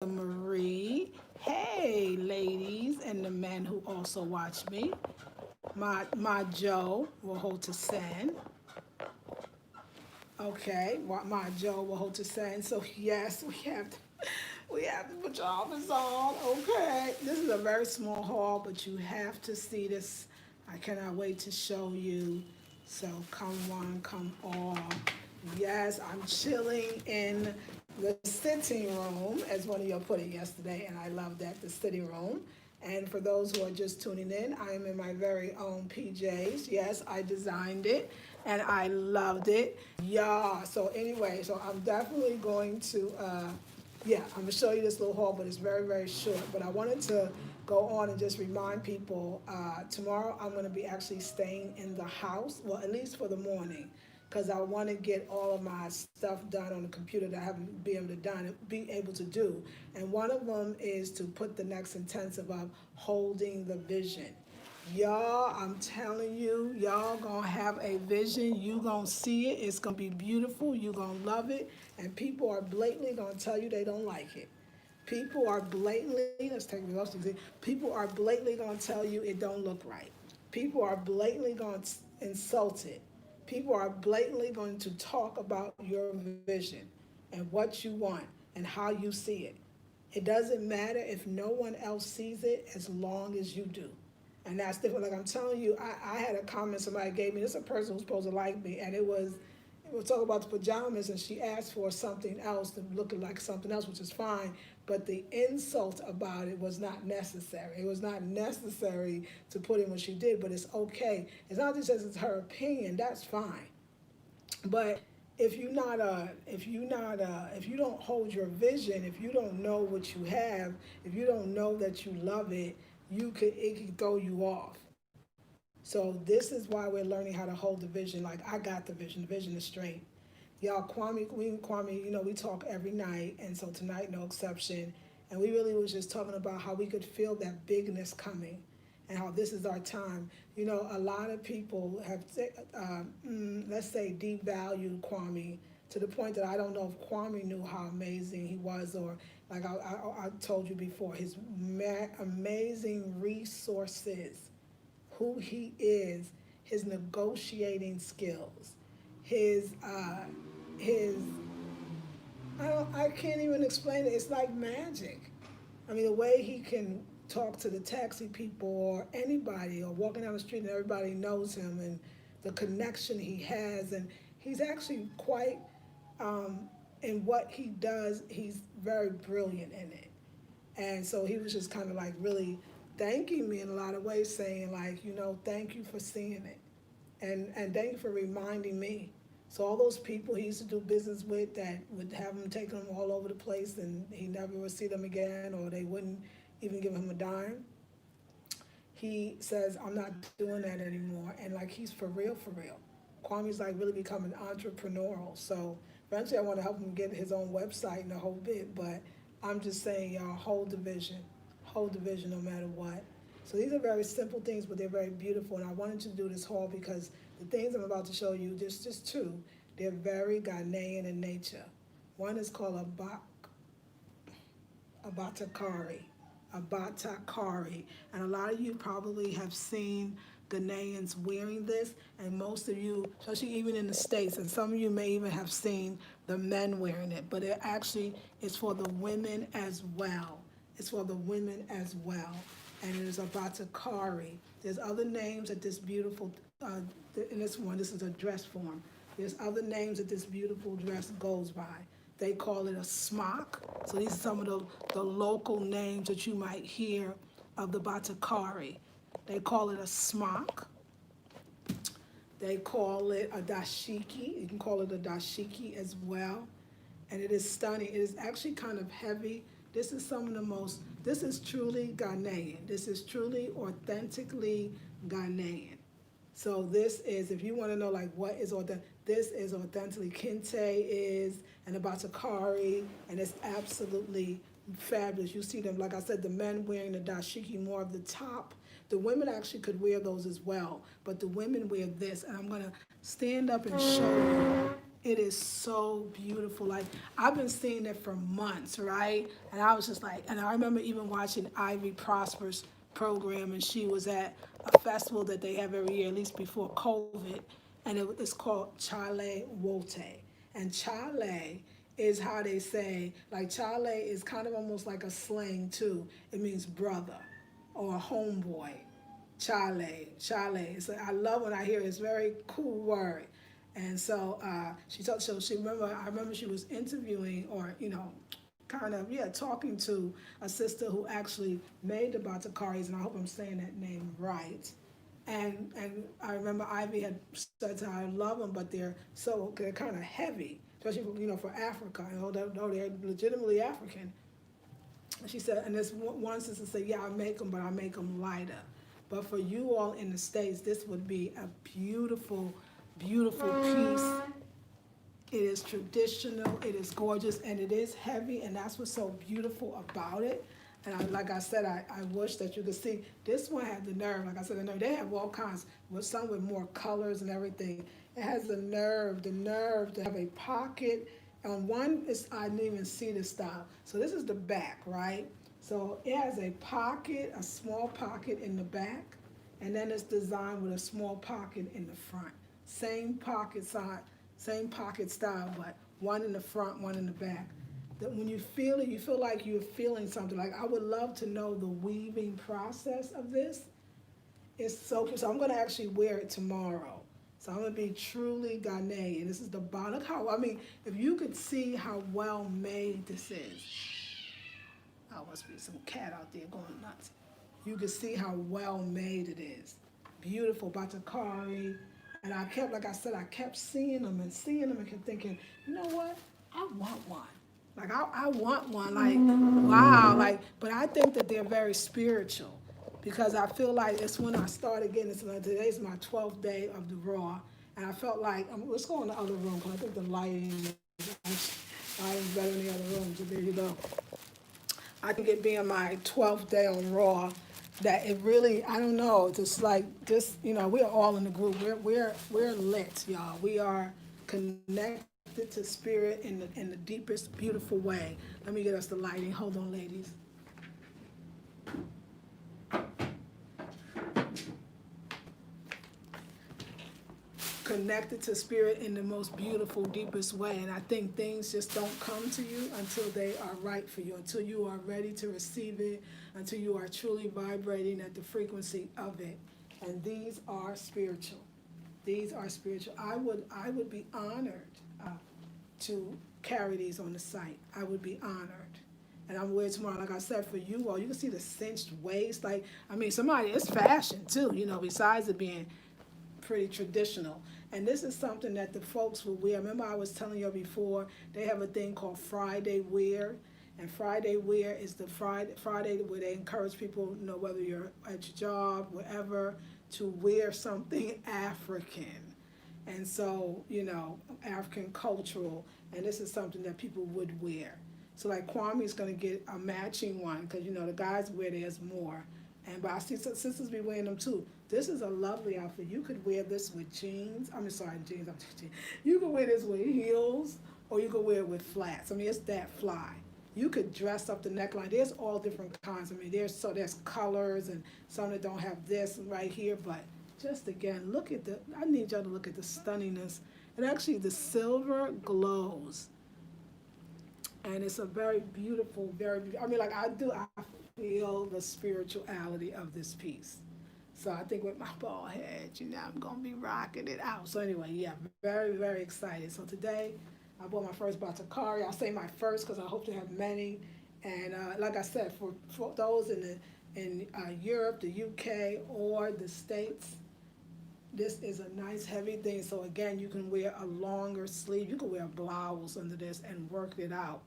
Marie. Hey, ladies and the men who also watch me. My Joe will hold to send. Okay, my Joe will hold to send. So yes, we have the pajamas on. Okay, this is a very small haul, but you have to see this. I cannot wait to show you. So come one, come all. Yes, I'm chilling in the sitting room, as one of y'all put it yesterday, and I love that, the sitting room. And for those who are just tuning in, I am in my very own PJs. Yes, I designed it and I loved it. Yeah. So anyway, so I'm definitely going to yeah, I'm gonna show you this little haul, but it's very, very short. But I wanted to go on and just remind people, tomorrow I'm gonna be actually staying in the house, well, at least for the morning, because I want to get all of my stuff done on the computer that I haven't be able to do. And one of them is to put the next intensive of holding the vision. Y'all, I'm telling you, y'all gonna have a vision. You gonna see it. It's gonna be beautiful. You gonna love it. And people are blatantly gonna tell you they don't like it. People are blatantly, let's take the most example. People are blatantly gonna tell you it don't look right. People are blatantly gonna insult it. People are blatantly going to talk about your vision and what you want and how you see it. It doesn't matter if no one else sees it as long as you do. And that's different. Like I'm telling you, I had a comment somebody gave me. This is a person who's supposed to like me, and we were talking about the pajamas, and she asked for something else to look like something else, which is fine. But the insult about it was not necessary. It was not necessary to put in what she did, but it's okay. It's not just as it's her opinion. That's fine. But if you don't hold your vision, if you don't know what you have, if you don't know that you love it, it could throw you off. So this is why we're learning how to hold the vision. Like I got the vision. The vision is straight. Y'all, Kwame, we talk every night, and so tonight no exception. And we really was just talking about how we could feel that bigness coming, and how this is our time. A lot of people have, let's say, devalued Kwame to the point that I don't know if Kwame knew how amazing he was, or like I told you before, his amazing resources, who he is, his negotiating skills, his his I can't even explain it. It's like magic. I mean, the way he can talk to the taxi people or anybody, or walking down the street and everybody knows him, and the connection he has, and he's actually quite in what he does. He's very brilliant in it, and so he was just kind of like really thanking me in a lot of ways, saying like, thank you for seeing it, and thank you for reminding me. So all those people he used to do business with that would have him taking them all over the place, and he never would see them again, or they wouldn't even give him a dime. He says, I'm not doing that anymore. And like, he's for real, for real. Kwame's like really becoming entrepreneurial. So eventually I want to help him get his own website and the whole bit. But I'm just saying, y'all, hold the vision no matter what. So these are very simple things, but they're very beautiful. And I wanted to do this haul because the things I'm about to show you, just two, they're very Ghanaian in nature. One is called abatakari, abatakari. And a lot of you probably have seen Ghanaians wearing this, and most of you, especially even in the States, and some of you may even have seen the men wearing it, but it actually is for the women as well. It's for the women as well. And it is abatakari. There's other names that this beautiful, in this is a dress form. There's other names that this beautiful dress goes by. They call it a smock. So these are some of the local names that you might hear of the Batakari. They call it a smock. They call it a dashiki. You can call it a dashiki as well. And it is stunning. It is actually kind of heavy. This is this is truly Ghanaian. This is truly authentically Ghanaian. So this is, if you want to know like what is authentic, this is authentically Kente is, and about Sakari, and it's absolutely fabulous. You see them, like I said, the men wearing the dashiki more of the top. The women actually could wear those as well, but the women wear this, and I'm gonna stand up and show you It is so beautiful. Like, I've been seeing it for months, right? And I was just like, and I remember even watching Ivy Prosper's program, and she was at a festival that they have every year, at least before COVID, and it's called Chale Wote. And Chale is how they say, like, Chale is kind of almost like a slang too. It means brother or homeboy. Chale. So I love when I hear it. It's a very cool word. And so I remember she was interviewing, or, kind of, yeah, talking to a sister who actually made the batakaris, and I hope I'm saying that name right. And I remember Ivy had said to her, I love them, but they're kind of heavy, especially for Africa. Although they're legitimately African, she said, and this one sister said, yeah, I make them, but I make them lighter. But for you all in the States, this would be a beautiful, beautiful piece. It is traditional, it is gorgeous, and it is heavy, and that's what's so beautiful about it. And like I said, I wish that you could see. This one had the nerve, like I said, the nerve. They have all kinds, with some with more colors and everything. It has the nerve to have a pocket. On one, I didn't even see the style. So this is the back, right? So it has a pocket, a small pocket in the back, and then it's designed with a small pocket in the front. Same pocket size, same pocket style, but one in the front, one in the back. That when you feel it, you feel like you're feeling something. Like, I would love to know the weaving process of this. It's so cool. So I'm gonna actually wear it tomorrow. So I'm gonna be truly Ghanaian. This is the bottom. Look how, I mean, if you could see how well made this is. Oh, must be some cat out there going nuts. You can see how well made it is. Beautiful batakari. And I kept, like I said, I kept seeing them and kept thinking, you know what? I want one. Like, I want one. Like, wow. Like, but I think that they're very spiritual, because I feel like it's when I start again. Today's my 12th day of the Raw. And I felt like, let's go in the other room, because I think the lighting is better in the other room. So there you go. I think it being my 12th day on Raw, that it really, I don't know, just like, we're all in the group. We're lit, y'all. We are connected to spirit in the deepest, beautiful way. Let me get us the lighting. Hold on, ladies. Connected to spirit in the most beautiful, deepest way. And I think things just don't come to you until they are right for you, until you are ready to receive it, until you are truly vibrating at the frequency of it. And these are spiritual. These are spiritual. I would be honored to carry these on the site. I would be honored. And I'm wearing tomorrow, like I said, for you all. You can see the cinched waist. Like, I mean, it's fashion too, besides it being pretty traditional. And this is something that the folks will wear. Remember, I was telling you before, they have a thing called Friday Wear. And Friday Wear is the Friday where they encourage people, whether you're at your job, wherever, to wear something African. And so, African cultural. And this is something that people would wear. So, like, Kwame's going to get a matching one, because, the guys wear theirs more. But I see some sisters be wearing them too. This is a lovely outfit. You could wear this with jeans. Jeans. You could wear this with heels, or you could wear it with flats. I mean, it's that fly. You could dress up the neckline. There's all different kinds. I mean, there's colors, and some that don't have this right here. But just again, I need y'all to look at the stunningness. And actually, the silver glows. And it's a very beautiful, I feel the spirituality of this piece. So I think with my bald head, I'm going to be rocking it out. So anyway, yeah, very, very excited. So today, I bought my first batakari. I'll say my first because I hope to have many. And like I said, for those in Europe, the UK, or the States, this is a nice heavy thing. So again, you can wear a longer sleeve. You can wear a blouse under this and work it out.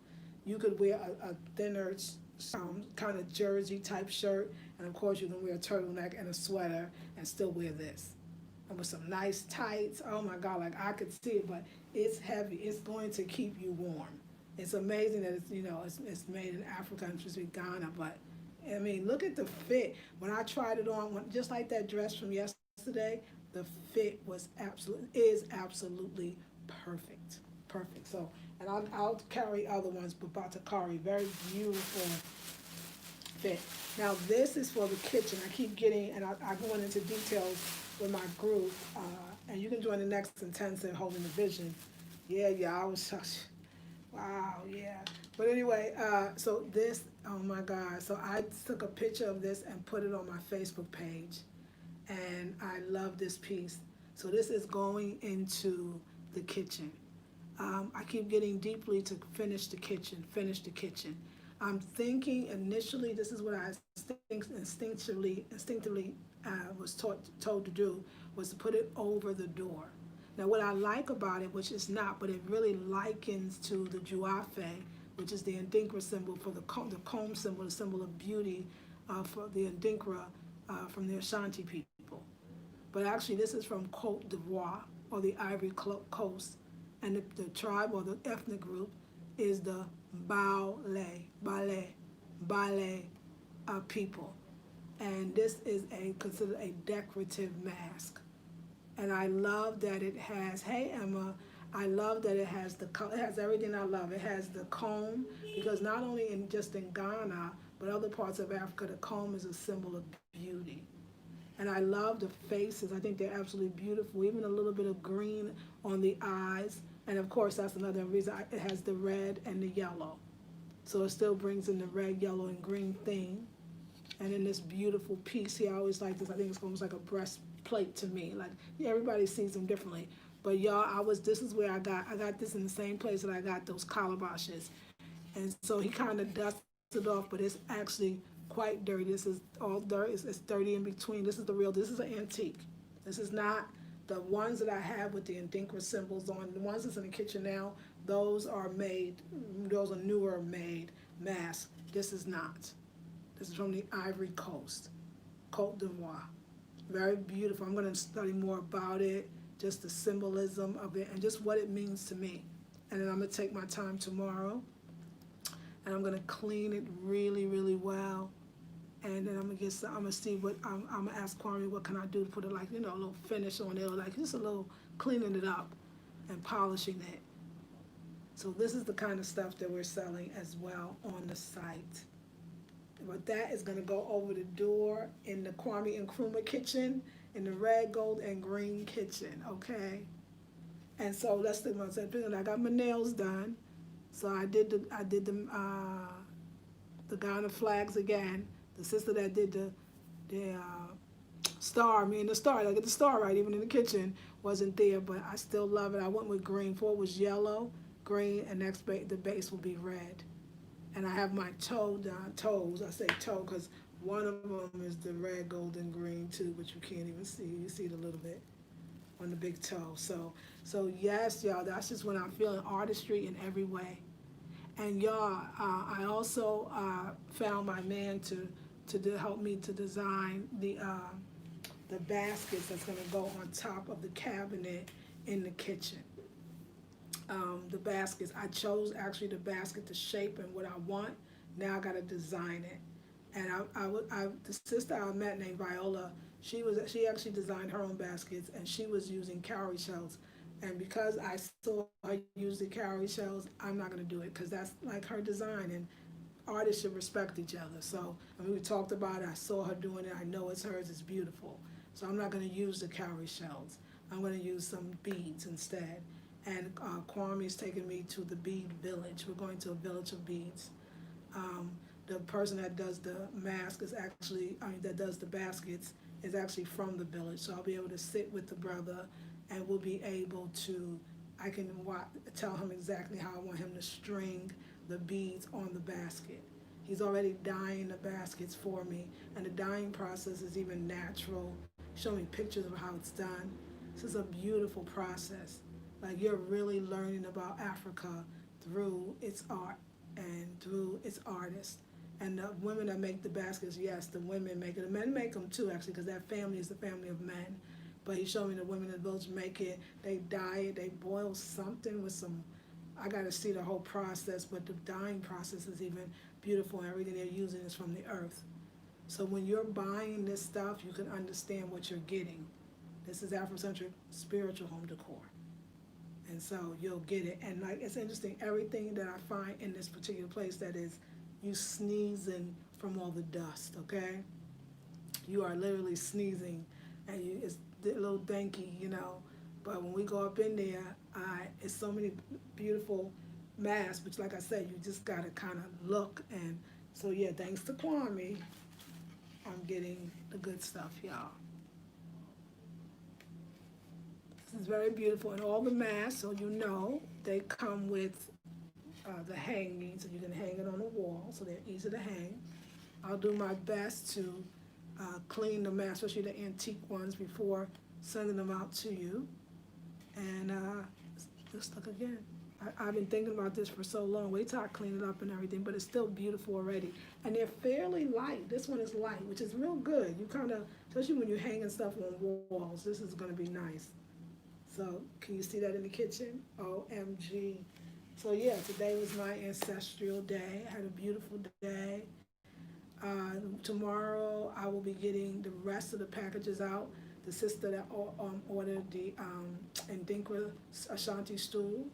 You could wear a thinner kind of jersey type shirt, and of course you can wear a turtleneck and a sweater and still wear this. And with some nice tights, oh my God, like I could see it, but it's heavy. It's going to keep you warm. It's amazing that it's made in Africa, and just in Ghana, but I mean, look at the fit. When I tried it on, just like that dress from yesterday, the fit is absolutely perfect. perfect. So, and I'll carry other ones, but Batakari, very beautiful fit. Now this is for the kitchen. I keep getting, and I go into details with my group, and you can join the next intensive holding the vision. Yeah, I was such, wow, yeah. But anyway, so this, oh my God. So I took a picture of this and put it on my Facebook page, and I love this piece. So this is going into the kitchen. I keep getting deeply to finish the kitchen, finish the kitchen. I'm thinking initially, this is what I instinctively was told to do, was to put it over the door. Now, what I like about it, which is not, but it really likens to the Juafe, which is the Ndinkra symbol for the comb symbol, the symbol of beauty for the Ndinkra from the Ashanti people. But actually, this is from Cote d'Ivoire, or the Ivory Coast, and the tribe or the ethnic group is the Bale people. And this is considered a decorative mask. And I love that it has, hey Emma, I love that it has it has everything I love. It has the comb, because not only just in Ghana, but other parts of Africa, the comb is a symbol of beauty. And I love the faces. I think they're absolutely beautiful. Even a little bit of green on the eyes. And of course, that's another reason it has the red and the yellow. So it still brings in the red, yellow, and green theme. And in this beautiful piece here, I always like this. I think it's almost like a breastplate to me. Like, yeah, everybody sees them differently. But y'all, this is where I got this in the same place that I got those calabashes. And so he kind of dusted it off, but it's actually quite dirty. This is all dirt. It's dirty in between. This is the real. This is an antique. This is not the ones that I have with the Ndinkra symbols on. The ones that's in the kitchen now, those are made. Those are newer made masks. This is not. This is from the Ivory Coast, Cote d'Ivoire. Very beautiful. I'm going to study more about it, just the symbolism of it, and just what it means to me. And then I'm going to take my time tomorrow, and I'm going to clean it really, really well. And then I'm gonna see what I'm gonna ask Kwame, what can I do to put it, like, a little finish on it, or like just a little cleaning it up and polishing it. So this is the kind of stuff that we're selling as well on the site. But that is gonna go over the door in the Kwame Nkrumah kitchen, in the red, gold, and green kitchen. Okay. And so let's think about that. I got my nails done, so I did the Ghana flags again. The sister that did the star, me and the star, I get the star right, even in the kitchen, wasn't there, but I still love it. I went with green. Before it was yellow, green, and next the base will be red. And I have my toes, I say toe, because one of them is the red, gold, and green too, but you can't even see. You see it a little bit on the big toe. So yes, y'all, that's just when I'm feeling artistry in every way. And y'all, I also found my man to help me to design the baskets that's going to go on top of the cabinet in the kitchen. The baskets, I chose actually the basket, the shape and what I want. Now I got to design it. And the sister I met named Viola, she actually designed her own baskets, and she was using cowrie shells. And because I saw her use the cowrie shells, I'm not going to do it, because that's like her design, and artists should respect each other. So we talked about it. I saw her doing it. I know it's hers. It's beautiful. So I'm not going to use the cowrie shells. I'm going to use some beads instead. And Kwame is taking me to the bead village. We're going to a village of beads. The person that does the mask is actually, that does the baskets is actually from the village. So I'll be able to sit with the brother, and we'll be able to, I can tell him exactly how I want him to string the beads on the basket. He's already dyeing the baskets for me, and the dyeing process is even natural. Show me pictures of how it's done. This is a beautiful process. Like, you're really learning about Africa through its art and through its artists. And the women that make the baskets, yes, the women make it. The men make them too, actually, because that family is the family of men. But he showed me the women in the village make it. They dye it. They boil something with some, I got to see the whole process, but the dyeing process is even beautiful, and everything they're using is from the earth. So when you're buying this stuff, you can understand what you're getting. This is Afrocentric spiritual home decor. And so you'll get it. And like, it's interesting, everything that I find in this particular place that is you sneezing from all the dust, okay? You are literally sneezing and it's a little danky, you know. But when we go up in there, it's so many beautiful masks, which like I said, you just gotta kind of look. And so yeah, thanks to Kwame, I'm getting the good stuff, y'all. This is very beautiful, and all the masks, so you know, they come with the hanging, so you can hang it on the wall, so they're easy to hang. I'll do my best to clean the masks, especially the antique ones, before sending them out to you. And just look again. I've been thinking about this for so long. Wait till I clean it up and everything, but it's still beautiful already. And they're fairly light. This one is light, which is real good. You kind of, especially when you're hanging stuff on walls, this is going to be nice. So can you see that in the kitchen? OMG. So yeah, today was my ancestral day. I had a beautiful day. Tomorrow I will be getting the rest of the packages out. The sister that ordered the Ndinkwa Ashanti stool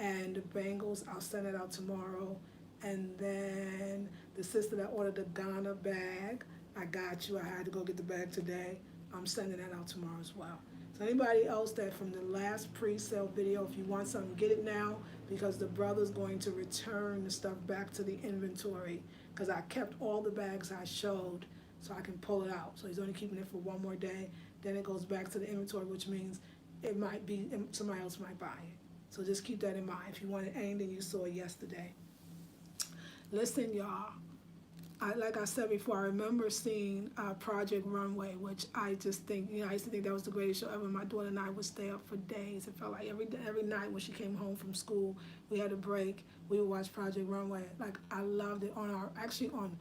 and the bangles, I'll send it out tomorrow. And then the sister that ordered the Ghana bag, I got you. I had to go get the bag today. I'm sending that out tomorrow as well. So anybody else that from the last pre-sale video, if you want something, get it now, because the brother's going to return the stuff back to the inventory, because I kept all the bags I showed so I can pull it out. So he's only keeping it for one more day. Then it goes back to the inventory, which means it might be, somebody else might buy it. So just keep that in mind if you wanted anything you saw yesterday. Listen, y'all. Like I said before, I remember seeing Project Runway, which I just think, you know, I used to think that was the greatest show ever. My daughter and I would stay up for days. It felt like every night when she came home from school, we had a break, we would watch Project Runway. Like, I loved it. On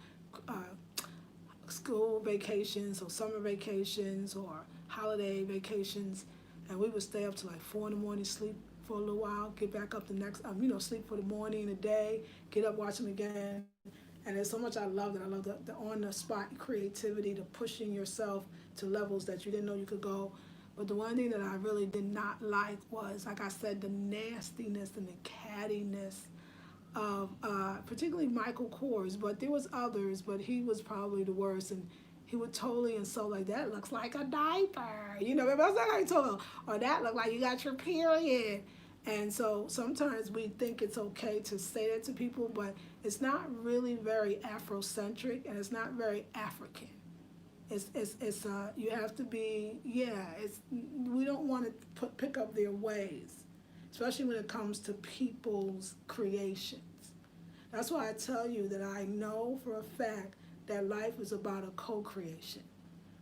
school vacations or summer vacations or holiday vacations, and we would stay up till like 4 in the morning, sleep for a little while, get back up the next, sleep for the morning, the day, get up, watch them again. And there's so much I love it. I love the on-the-spot creativity, the pushing yourself to levels that you didn't know you could go. But the one thing that I really did not like was, like I said, the nastiness and the cattiness of particularly Michael Kors. But there was others, but he was probably the worst. And he would totally insult, like, that looks like a diaper. You know, that's like I told him, or that look like you got your period. And so sometimes we think it's okay to say that to people, but it's not really very Afrocentric, and it's not very African. It's you have to be, we don't want to pick up their ways, especially when it comes to people's creations. That's why I tell you that I know for a fact that life is about a co-creation.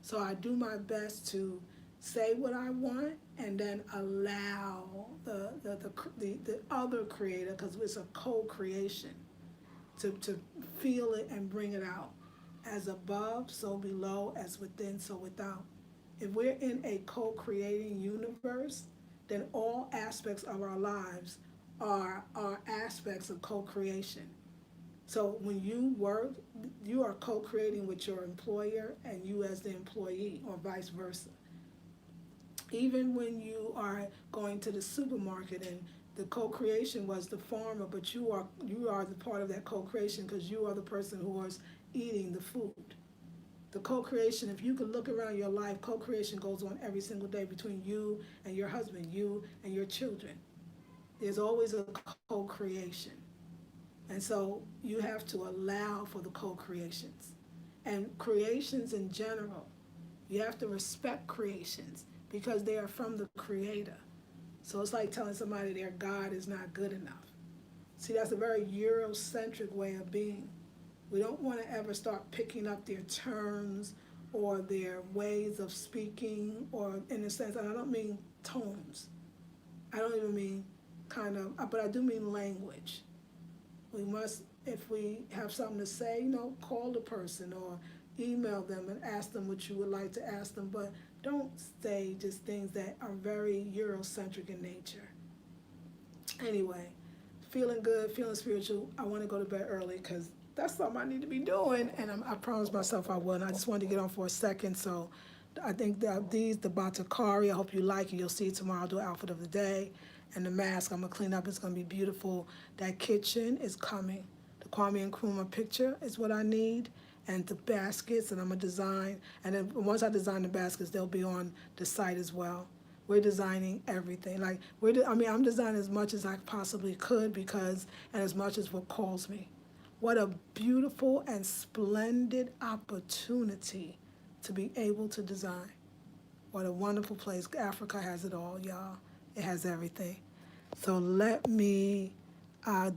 So I do my best to say what I want and then allow the other creator, because it's a co-creation, to feel it and bring it out. As above, so below, as within, so without. If we're in a co-creating universe, then all aspects of our lives are aspects of co-creation. So when you work, you are co-creating with your employer and you as the employee, or vice versa. Even when you are going to the supermarket and the co-creation was the farmer, but you are the part of that co-creation because you are the person who is eating the food. The co-creation, if you could look around your life, co-creation goes on every single day between you and your husband, you and your children. There's always a co-creation. And so you have to allow for the co-creations. And creations in general, you have to respect creations because they are from the Creator. So it's like telling somebody their God is not good enough. See, that's a very Eurocentric way of being. We don't want to ever start picking up their terms or their ways of speaking, or in a sense, and I don't mean tones. I don't even mean but I do mean language. We must, if we have something to say, call the person or email them and ask them what you would like to ask them, but don't say just things that are very Eurocentric in nature. Anyway, feeling good, feeling spiritual. I want to go to bed early because that's something I need to be doing, and I promised myself I would. I just wanted to get on for a second, so I think that the Batakari, I hope you like it. You'll see it tomorrow. I'll do outfit of the day. And the mask I'm gonna clean up. It's gonna be beautiful. That kitchen is coming. The Kwame Nkrumah picture is what I need, and the baskets, and I'm gonna design. And then once I design the baskets, they'll be on the site as well. We're designing everything. Like I'm designing as much as I possibly could because, and as much as what calls me. What a beautiful and splendid opportunity to be able to design. What a wonderful place. Africa has it all, y'all. It has everything. So let me,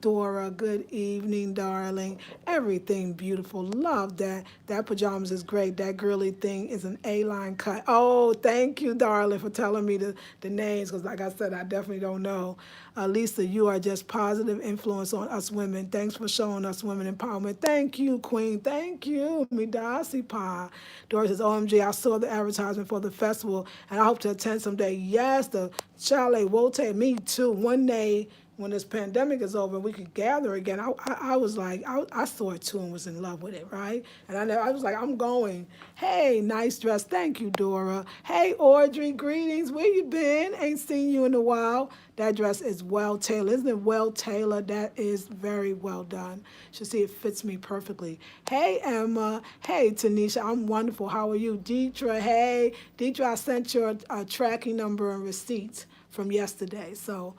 Dora, good evening, darling. Everything beautiful. Love that. That pajamas is great. That girly thing is an A-line cut. Oh, thank you, darling, for telling me the names, because like I said, I definitely don't know. Lisa, you are just positive influence on us women. Thanks for showing us women empowerment. Thank you, Queen. Thank you, Midasi Pa. Doris says, OMG, I saw the advertisement for the festival and I hope to attend someday. Yes, the Chalet Wote, me too. One day when this pandemic is over, we could gather again. I was like, I saw it too and was in love with it, right? And I was like, I'm going. Hey, nice dress. Thank you, Dora. Hey, Audrey, greetings. Where you been? Ain't seen you in a while. That dress is well tailored. Isn't it well tailored? That is very well done. Should see it fits me perfectly. Hey, Emma. Hey, Tanisha. I'm wonderful. How are you? Deetra. Hey, Deetra, I sent your tracking number and receipts from yesterday. So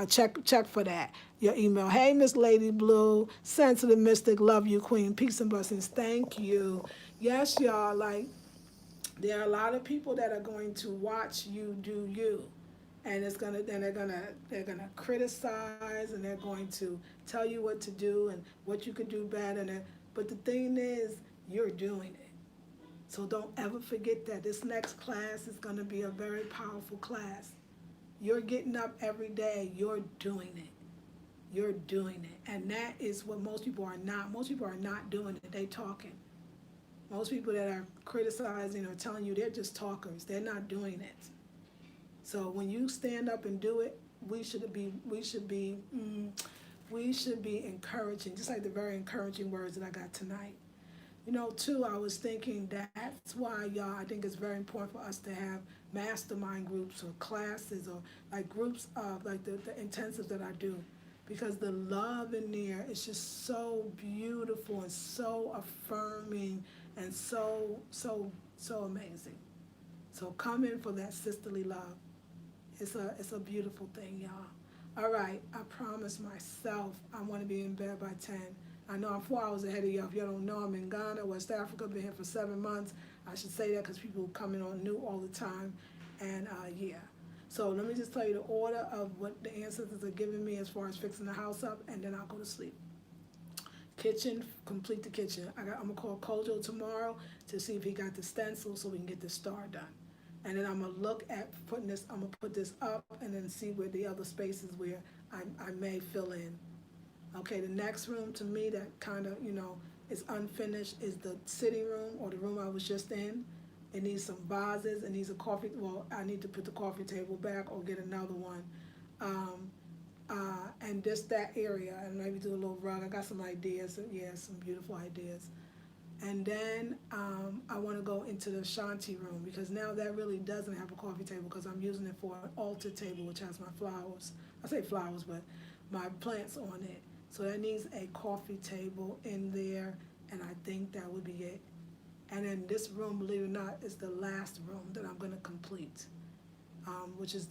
check for that. Your email. Hey, Miss Lady Blue. Sensitive Mystic. Love you, Queen. Peace and blessings. Thank you. Yes, y'all. Like, there are a lot of people that are going to watch you do you, and they're gonna criticize, and they're going to tell you what to do and what you could do better. But the thing is, you're doing it. So don't ever forget that this next class is going to be a very powerful class. You're getting up every day. You're doing it. You're doing it, and that is what most people are not. Most people are not doing it. They talking. Most people that are criticizing or telling you, they're just talkers. They're not doing it. So when you stand up and do it, we should be encouraging, just like the very encouraging words that I got tonight. Too, I was thinking that's why, y'all, I think it's very important for us to have mastermind groups or classes or like groups of like the intensives that I do, because the love in there is just so beautiful and so affirming and so amazing. So come in for that sisterly love. It's a beautiful thing, y'all. All right, I promised myself I want to be in bed by 10. I know I'm 4 hours ahead of y'all. If y'all don't know, I'm in Ghana, West Africa. Been here for 7 months. I should say that because people come in on new all the time. And yeah. So let me just tell you the order of what the ancestors are giving me as far as fixing the house up, and then I'll go to sleep. Kitchen, complete the kitchen. I'm gonna call Kojo tomorrow to see if he got the stencil so we can get the star done. And then I'm gonna look at putting this. I'm gonna put this up and then see where the other spaces where I may fill in. Okay, the next room to me that kind of is unfinished is the sitting room, or the room I was just in. It needs some vases. It needs a coffee. Well, I need to put the coffee table back or get another one. And just that area, and maybe do a little rug. I got some ideas. Yeah, some beautiful ideas. And then I want to go into the Shanti room, because now that really doesn't have a coffee table, because I'm using it for an altar table, which has my flowers. I say flowers, but my plants on it. So that needs a coffee table in there, and I think that would be it. And then this room, believe it or not, is the last room that I'm going to complete, which is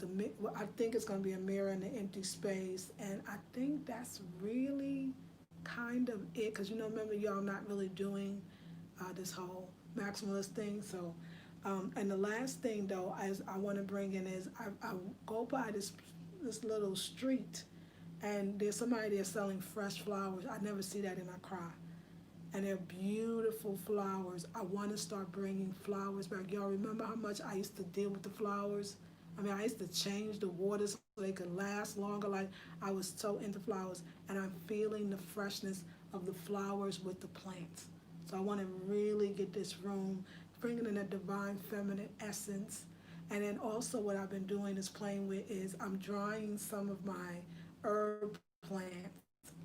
I think it's going to be a mirror in the empty space. And I think that's really kind of it, because remember, y'all, I'm not really doing this whole maximalist thing. So, and the last thing though, I want to bring in is I go by this little street, and there's somebody there selling fresh flowers. I never see that in Accra, and they're beautiful flowers. I want to start bringing flowers back. Y'all remember how much I used to deal with the flowers? I mean, I used to change the water so they could last longer. Like, I was so into flowers, and I'm feeling the freshness of the flowers with the plants. So I want to really get this room, bringing in that divine feminine essence. And then also what I've been doing is playing with is I'm drying some of my herb plants.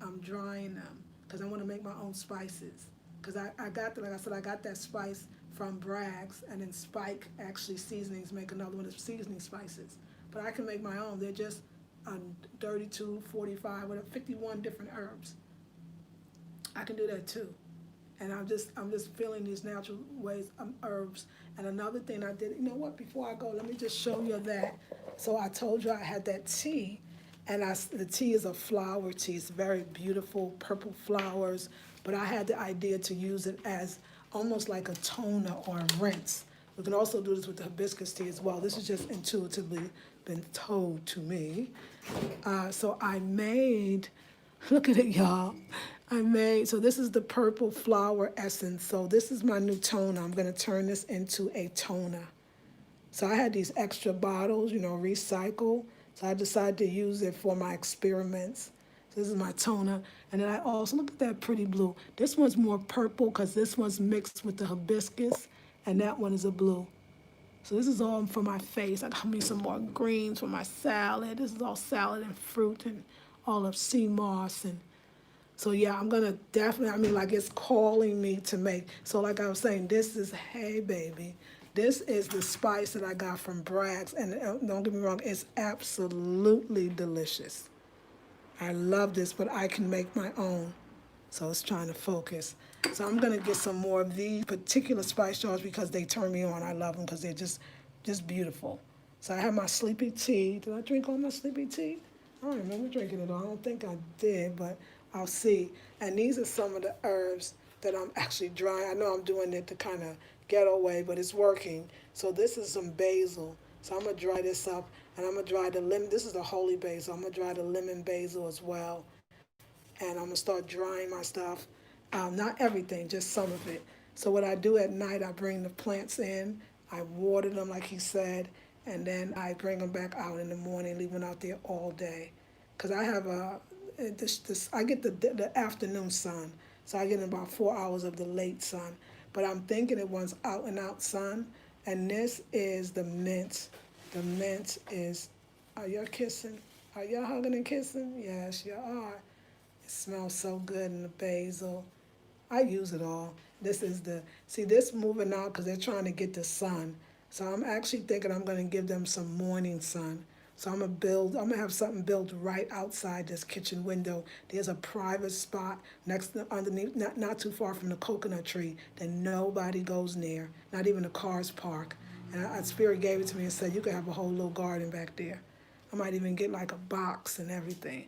I'm drying them because I want to make my own spices. Because I got that, like I said, I got that spice from Bragg's, and then Spike actually seasonings make another one of seasoning spices. But I can make my own. They're just 32, 45, whatever, 51 different herbs. I can do that too. And I'm just feeling these natural ways, herbs. And another thing I did, you know what, before I go, let me just show you that. So I told you I had that tea, and the tea is a flower tea. It's very beautiful, purple flowers, but I had the idea to use it as almost like a toner or a rinse. We can also do this with the hibiscus tea as well. This is just intuitively been told to me. So I made, look at it, y'all. So this is the purple flower essence. So this is my new toner. I'm gonna turn this into a toner. So I had these extra bottles, recycle. So I decided to use it for my experiments. So this is my toner. And then I also, look at that pretty blue. This one's more purple because this one's mixed with the hibiscus, and that one is a blue. So this is all for my face. I got me some more greens for my salad. This is all salad and fruit and all of sea moss. And so yeah, I'm gonna definitely, like it's calling me to make. So like I was saying, hey baby, this is the spice that I got from Bragg's. And don't get me wrong, it's absolutely delicious. I love this, but I can make my own. So it's trying to focus. So I'm gonna get some more of these particular spice jars because they turn me on. I love them because they're just beautiful. So I have my sleepy tea. Did I drink all my sleepy tea? I don't remember drinking it all. I don't think I did, but I'll see. And these are some of the herbs that I'm actually drying. I know I'm doing it to kind of ghetto way, but it's working. So this is some basil. So I'm gonna dry this up, and I'm gonna dry the lemon. This is the holy basil. I'm gonna dry the lemon basil as well. And I'm gonna start drying my stuff. Not everything, just some of it. So what I do at night, I bring the plants in, I water them like he said, and then I bring them back out in the morning, leave them out there all day. Cause I have I get the afternoon sun, so I get about 4 hours of the late sun. But I'm thinking it wants out and out sun, and this is the mint. The mint is, are y'all kissing? Are y'all hugging and kissing? Yes, you are. It smells so good in the basil. I use it all. This is this moving out because they're trying to get the sun. So I'm actually thinking I'm going to give them some morning sun. So I'm going to have something built right outside this kitchen window. There's a private spot underneath, not too far from the coconut tree that nobody goes near, not even the cars park. And Spirit gave it to me and said, you can have a whole little garden back there. I might even get like a box and everything.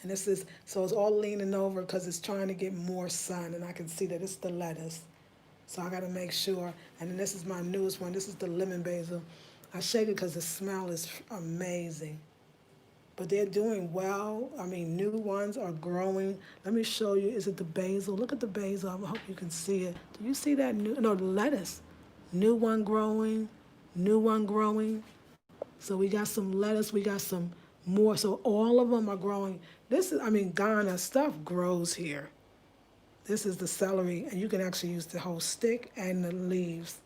And so it's all leaning over because it's trying to get more sun, and I can see that it's the lettuce. So I got to make sure. And then this is my newest one. This is the lemon basil. I shake it because the smell is amazing. But they're doing well. I mean, new ones are growing. Let me show you. Is it the basil? Look at the basil. I hope you can see it. Do you see that? The lettuce. New one growing. New one growing. So we got some lettuce. We got some more. So all of them are growing. Ghana, stuff grows here. This is the celery, and you can actually use the whole stick and the leaves.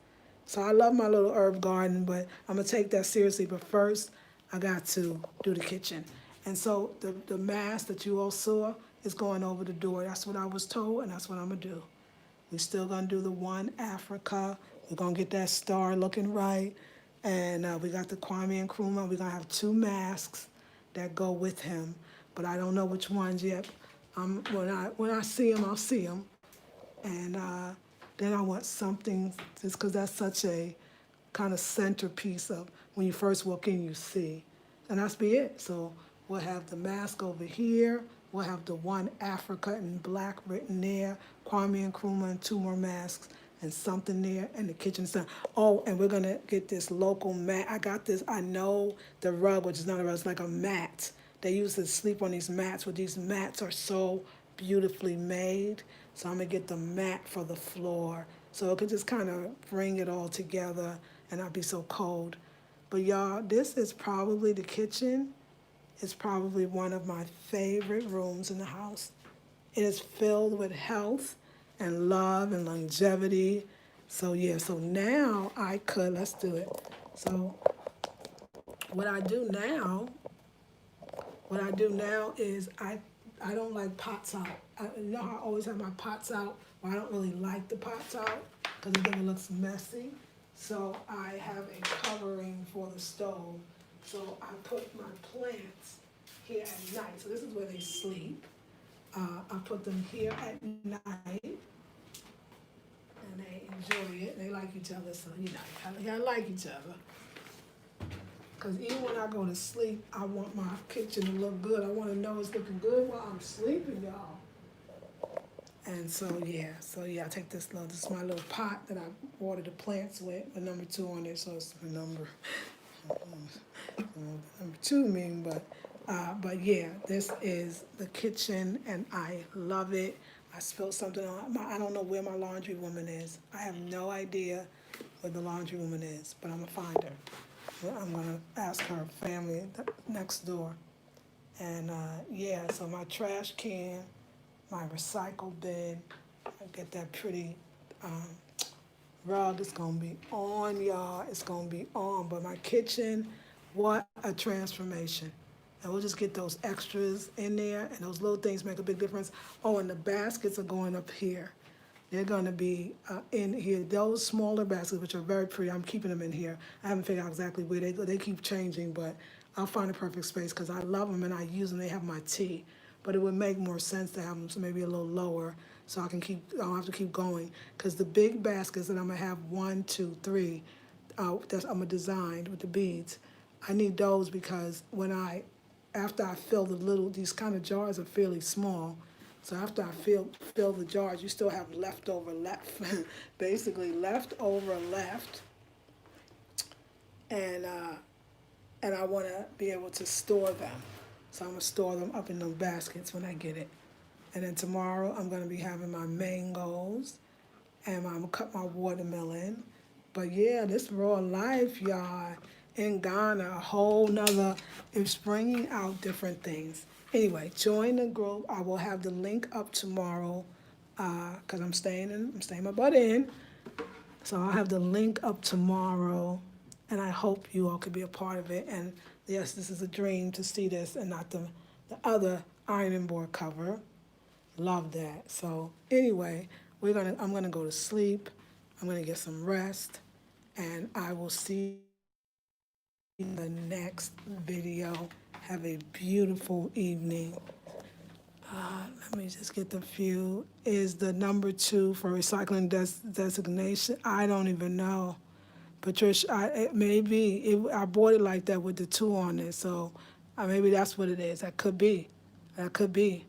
So I love my little herb garden, but I'm going to take that seriously. But first, I got to do the kitchen. And so the mask that you all saw is going over the door. That's what I was told, and that's what I'm going to do. We're still going to do the one Africa. We're going to get that star looking right. And we got the Kwame Nkrumah. We're going to have 2 masks that go with him. But I don't know which ones yet. When I see them, I'll see them. And then I want something, just because that's such a kind of centerpiece of when you first walk in, you see. And that's be it. So we'll have the mask over here. We'll have the one Africa in black written there, Kwame Nkrumah, and 2 more masks, and something there, and the kitchen sun. Oh, and we're going to get this local mat. I got this, I know the rug, which is not a rug, it's like a mat. They used to sleep on these mats, but these mats are so beautifully made. So I'm going to get the mat for the floor. So it could just kind of bring it all together and not be so cold. But y'all, this is probably the kitchen. It's probably one of my favorite rooms in the house. It is filled with health and love and longevity. So yeah, so now let's do it. So what I do now is I don't like pots out. You know how I always have my pots out? Well, I don't really like the pots out because I think it looks messy. So I have a covering for the stove. So I put my plants here at night. So this is where they sleep. I put them here at night, and they enjoy it. They like each other, so you gotta like each other. Cause even when I go to sleep, I want my kitchen to look good. I want to know it's looking good while I'm sleeping, y'all. And so yeah, I take this is my little pot that I water the plants with number 2 on it, so it's number 2 mean, but yeah, this is the kitchen and I love it. I spilled something on I don't know where my laundry woman is. I have no idea where the laundry woman is, but I'm gonna find her. I'm gonna ask her family next door. And yeah, so my trash can, my recycle bin, I get that pretty rug. It's gonna be on, y'all. It's gonna be on. But my kitchen, what a transformation. And we'll just get those extras in there, and those little things make a big difference. Oh, and the baskets are going up here. They're gonna be in here. Those smaller baskets, which are very pretty, I'm keeping them in here. I haven't figured out exactly where they go. They keep changing, but I'll find a perfect space because I love them and I use them. They have my tea. But it would make more sense to have them so maybe a little lower so I don't have to keep going. Because the big baskets that I'm gonna have 1, 2, 3, that's I'm gonna design with the beads. I need those because after I fill these kind of jars are fairly small. So after I fill the jars, you still have leftover left, basically leftover left, and I want to be able to store them. So I'm gonna store them up in those baskets when I get it. And then tomorrow I'm gonna be having my mangoes, and I'm gonna cut my watermelon. But yeah, this raw life, y'all, in Ghana, a whole nother, it's bringing out different things. Anyway, join the group. I will have the link up tomorrow, cause I'm staying my butt in. So I'll have the link up tomorrow, and I hope you all could be a part of it. And yes, this is a dream to see this and not the other ironing board cover. Love that. So anyway, I'm gonna go to sleep. I'm gonna get some rest, and I will see you in the next video. Have a beautiful evening. Let me just get the few. Is the number 2 for recycling designation? I don't even know. Patricia, it may be. I bought it like that with the 2 on it, so maybe that's what it is. That could be. That could be.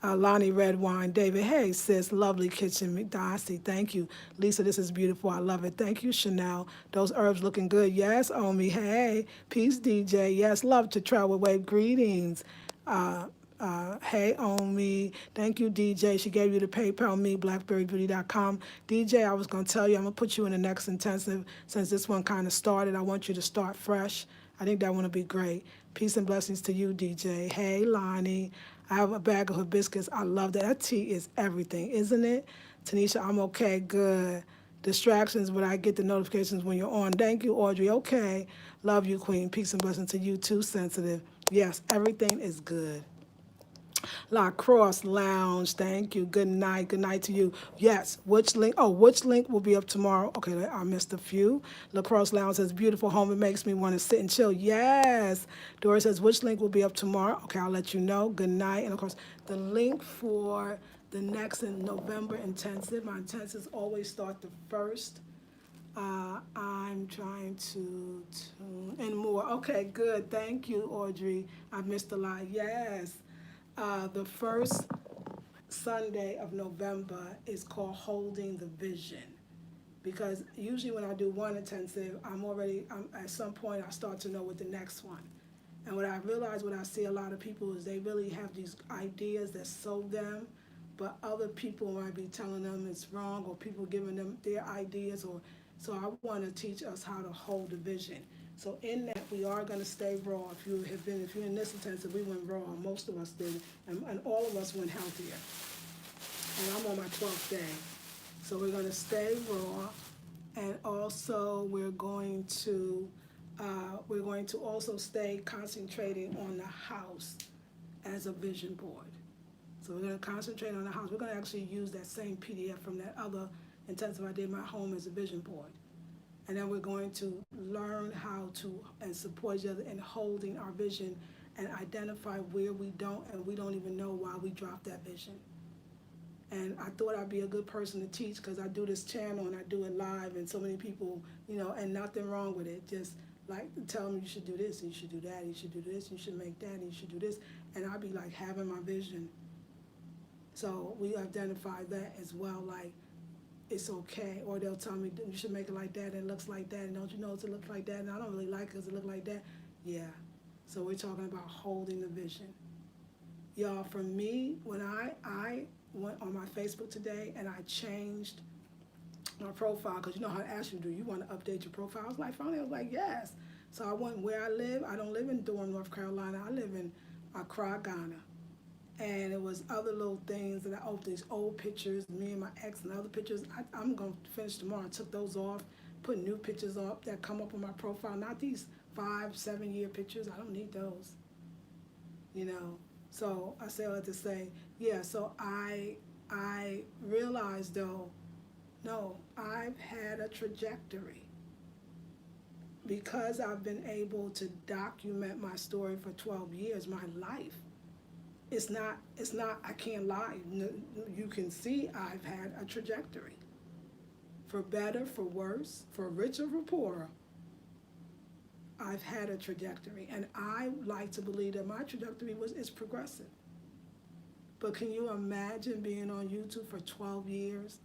Lonnie Red Wine, David, hey sis, lovely kitchen, Darcy, thank you. Lisa, this is beautiful, I love it. Thank you, Chanel. Those herbs looking good. Yes, Omi, hey. Peace, DJ. Yes, love to travel wave. Greetings. Hey, Omi. Thank you, DJ. She gave you the PayPal me, blackberrybeauty.com. DJ, I was going to tell you, I'm going to put you in the next intensive since this one kind of started. I want you to start fresh. I think that one will be great. Peace and blessings to you, DJ. Hey, Lonnie. I have a bag of hibiscus. I love that. That tea is everything, isn't it? Tanisha, I'm okay. Good. Distractions, but I get the notifications when you're on. Thank you, Audrey. Okay. Love you, Queen. Peace and blessings to you, too, Sensitive. Yes, everything is good. La Crosse Lounge, thank you. Good night. Good night to you. Yes, which link? Oh, which link will be up tomorrow? Okay, I missed a few. La Crosse Lounge says, beautiful home. It makes me want to sit and chill. Yes. Doris says, which link will be up tomorrow? Okay, I'll let you know. Good night. And of course, the link for the next in November intensive. My intensives always start the 1st. I'm trying to tune in more. Okay, good. Thank you, Audrey. I missed a lot. Yes. The first Sunday of November is called Holding the Vision, because usually when I do one intensive, at some point I start to know what the next one. And what I realize, what I see a lot of people is they really have these ideas that serve them, but other people might be telling them it's wrong, or people giving them their ideas, so I want to teach us how to hold the vision. So in that, we are going to stay raw. If you're in this intensive, we went raw. Most of us did, and all of us went healthier. And I'm on my 12th day. So we're going to stay raw, and also we're going to also stay concentrating on the house as a vision board. So we're going to concentrate on the house. We're going to actually use that same PDF from that other intensive I did, my home as a vision board. And then we're going to learn how to and support each other in holding our vision and identify where we don't and we don't even know why we dropped that vision. And I thought I'd be a good person to teach because I do this channel and I do it live and so many people, and nothing wrong with it. Just like tell them you should do this, and you should do that, you should do this, you should make that, and you should do this. And I'd be like having my vision. So we identify that as well, like it's okay. Or they'll tell me you should make it like that and it looks like that, and don't you know it looks like that, and I don't really like it because it looks like that. Yeah. So we're talking about holding the vision. Y'all, for me, when I went on my Facebook today and I changed my profile, because you know how to ask you, do you want to update your profile? I was like, finally, I was like, yes. So I went where I live. I don't live in Durham, North Carolina. I live in Accra, Ghana. And it was other little things that I opened, these old pictures, me and my ex and other pictures. I'm going to finish tomorrow. I took those off, put new pictures up that come up on my profile. Not these 5-7 year pictures. I don't need those, So I say all that to say, yeah, so I realized though, no, I've had a trajectory because I've been able to document my story for 12 years, my life. It's not, I can't lie. You can see I've had a trajectory. For better, for worse, for richer, for poorer. I've had a trajectory, and I like to believe that my trajectory is progressive. But can you imagine being on YouTube for 12 years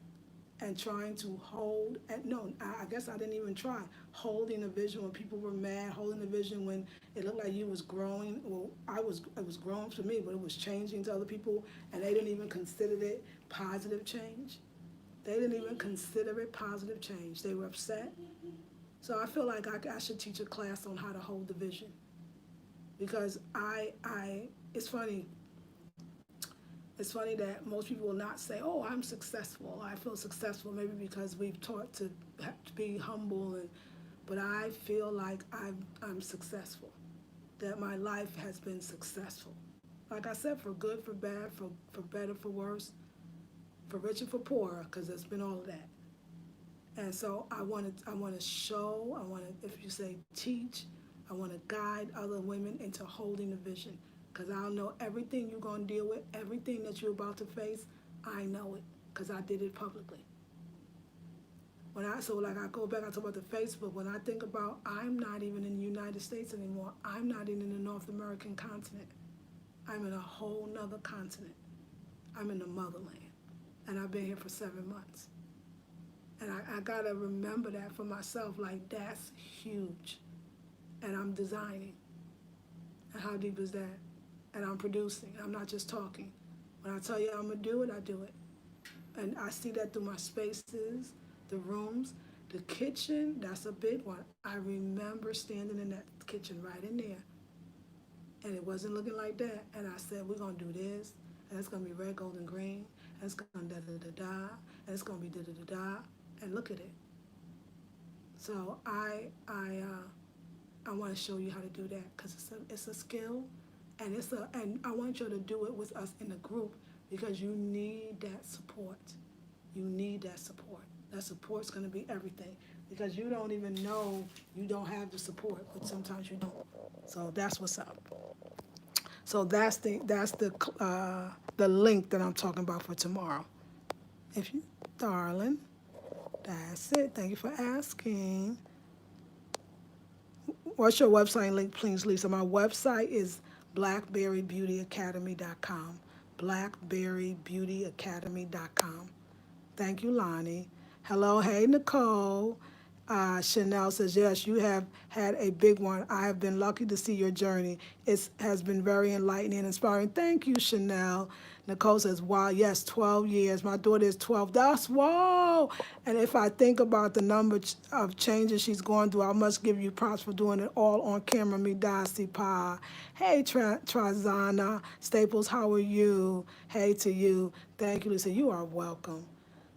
and trying to hold, I guess I didn't even try, holding a vision when people were mad, holding a vision when it looked like you was growing. Well, it was growing for me, but it was changing to other people, and they didn't even consider it positive change. They didn't even consider it positive change. They were upset. So I feel like I should teach a class on how to hold the vision, because it's funny. It's funny that most people will not say, "Oh, I'm successful. I feel successful," maybe because we've taught to be humble, but I feel like I'm successful. That my life has been successful. Like I said, for good, for bad, for better, for worse, for richer, for poorer, because it's been all of that. And so I want to show, if you say teach, I want to guide other women into holding the vision. Because I'll know everything you're going to deal with, everything that you're about to face, I know it, because I did it publicly. So I go back, I talk about the Facebook, when I think about, I'm not even in the United States anymore. I'm not even in the North American continent. I'm in a whole nother continent. I'm in the motherland. And I've been here for 7 months. And I gotta remember that for myself, like that's huge. And I'm designing. And how deep is that? And I'm producing. I'm not just talking. When I tell you I'm gonna do it, I do it. And I see that through my spaces, the rooms, the kitchen, that's a big one. I remember standing in that kitchen right in there. And it wasn't looking like that. And I said, we're gonna do this, and it's gonna be red, gold, and green, and it's gonna da-da-da-da, and it's gonna be da-da-da-da. And look at it. So I want to show you how to do that, because it's a skill, and I want you to do it with us in the group, because you need that support. You need that support. That support's going to be everything, because you don't even know you don't have the support, but sometimes you don't. So that's what's up. So that's the link that I'm talking about for tomorrow. If you, darling. That's it. Thank you for asking. What's your website link, please, Lisa? My website is blackberrybeautyacademy.com. Blackberrybeautyacademy.com. Thank you, Lonnie. Hello, hey, Nicole. Chanel says, yes, you have had a big one. I have been lucky to see your journey. It has been very enlightening and inspiring. Thank you, Chanel. Nicole says, wow, yes, 12 years. My daughter is 12. That's whoa. And if I think about the number of changes she's going through, I must give you props for doing it all on camera. Midasi Pa. Hey, Trazana Staples, how are you? Hey to you. Thank you, Lisa. You are welcome.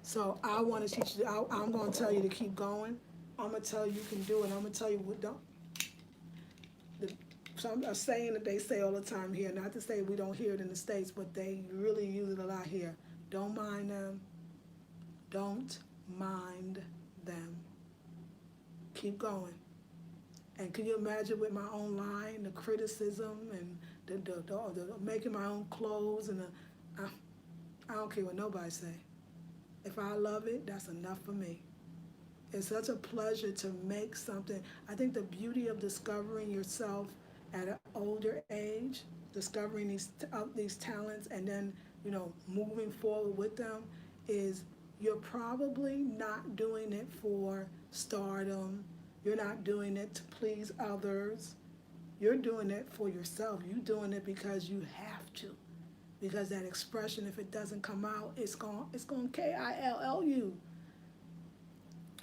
So I want to teach you. I'm going to tell you to keep going. I'm going to tell you you can do it. I'm going to tell you what don't. A saying that they say all the time here, not to say we don't hear it in the States, but they really use it a lot here. Don't mind them. Don't mind them. keep going. And can you imagine with my own line, the criticism and the making my own clothes and I don't care what nobody say. If I love it, that's enough for me. It's such a pleasure to make something. I think the beauty of discovering yourself at an older age, discovering these talents, and then moving forward with them, is you're probably not doing it for stardom. You're not doing it to please others. You're doing it for yourself. You're doing it because you have to. Because that expression, if it doesn't come out, it's going kill you.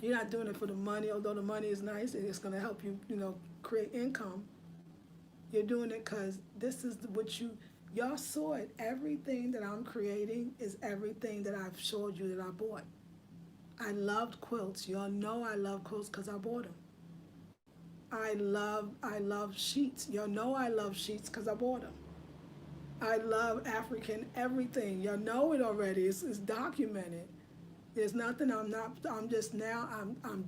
You're not doing it for the money, although the money is nice and it's going to help you, create income. You're doing it because this is what y'all saw it. Everything that I'm creating is everything that I've showed you that I bought. I loved quilts. Y'all know I love quilts because I bought them. I love sheets. Y'all know I love sheets because I bought them. I love African everything. Y'all know it already. It's documented. There's nothing I'm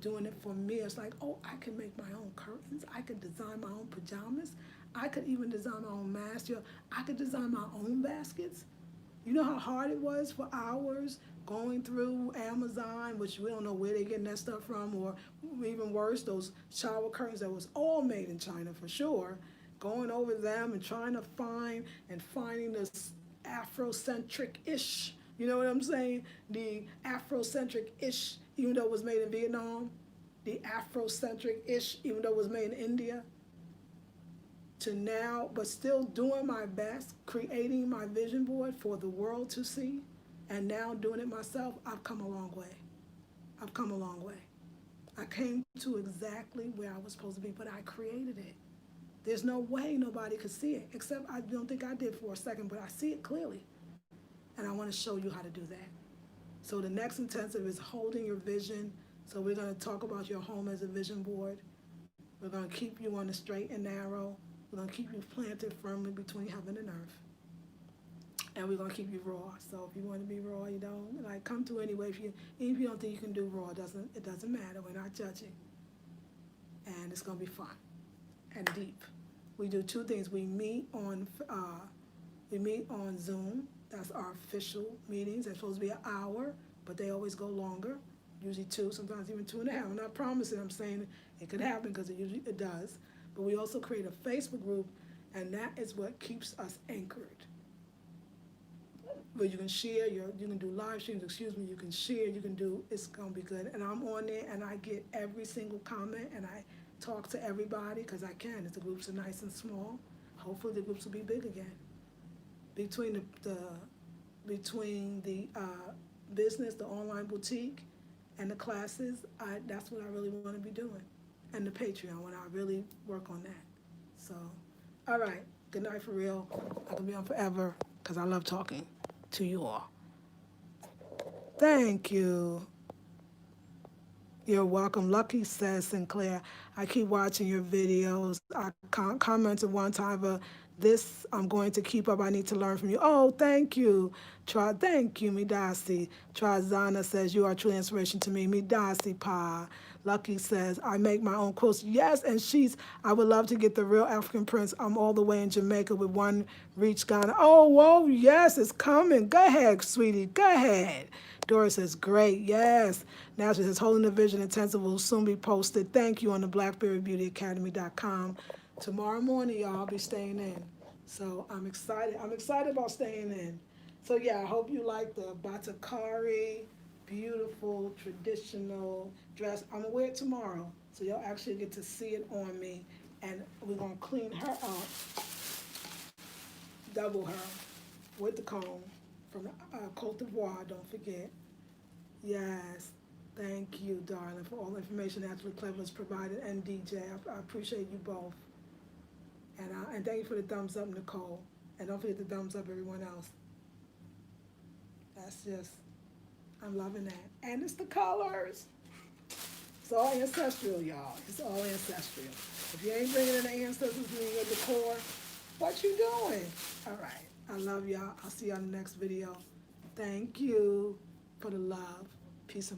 doing it for me. It's like, oh, I can make my own curtains. I could design my own pajamas. I could even design my own mask. I could design my own baskets. You know how hard it was for hours going through Amazon, which we don't know where they're getting that stuff from, or even worse, those shower curtains that was all made in China for sure, going over them and trying to finding this Afrocentric-ish, you know what I'm saying? The Afrocentric-ish, even though it was made in Vietnam, the Afrocentric-ish, even though it was made in India, to now, but still doing my best, creating my vision board for the world to see, and now doing it myself. I've come a long way. I've come a long way. I came to exactly where I was supposed to be, but I created it. There's no way nobody could see it, except I don't think I did for a second, but I see it clearly. And I want to show you how to do that. So the next intensive is holding your vision. So we're going to talk about your home as a vision board. We're going to keep you on the straight and narrow. We're going to keep you planted firmly between heaven and earth. And we're going to keep you raw. So if you want to be raw, come through anyway. Even if you don't think you can do raw, it doesn't matter. We're not judging. And it's going to be fun and deep. We do two things. We meet on Zoom. That's our official meetings. They're supposed to be an hour, but they always go longer. Usually 2, sometimes even 2.5. I'm not promising. I'm saying it could happen because it does. But we also create a Facebook group, and that is what keeps us anchored. Where you can share, you can do live streams, you can share, it's gonna be good. And I'm on there, and I get every single comment, and I talk to everybody, because I can. If the groups are nice and small, hopefully the groups will be big again. Between the business, the online boutique, and the classes, that's what I really want to be doing. And the Patreon, when I really work on that. So, all right, good night for real. I can be on forever because I love talking to you all. Thank you. You're welcome. Lucky says, Sinclair, I keep watching your videos. I commented one time, but this I'm going to keep up. I need to learn from you. Oh, thank you. Thank you, Midasi. Trazana says, you are true inspiration to me. Midasi Pa. Lucky says, I make my own quilts. Yes, and I would love to get the real African prints. I'm all the way in Jamaica with one reach Ghana. Oh, whoa, yes, it's coming. Go ahead, sweetie, go ahead. Doris says, great, yes. Now she says, Holding the Vision Intensive will soon be posted. Thank you on the blackberrybeautyacademy.com. Tomorrow morning, y'all, I'll be staying in. So I'm excited. I'm excited about staying in. So yeah, I hope you like the Batakari, beautiful, traditional dress. I'm gonna wear it tomorrow. So y'all actually get to see it on me. And we're gonna clean her up, double her with the comb from Cote d'Ivoire, don't forget. Yes, thank you, darling, for all the information Naturally Clever has provided, and DJ. I appreciate you both. And thank you for the thumbs up, Nicole. And don't forget the thumbs up, everyone else. That's just, I'm loving that. And it's the colors. It's all ancestral, y'all. It's all ancestral. If you ain't bringing in the ancestors in your decor, what you doing? All right. I love y'all. I'll see y'all in the next video. Thank you for the love. Peace and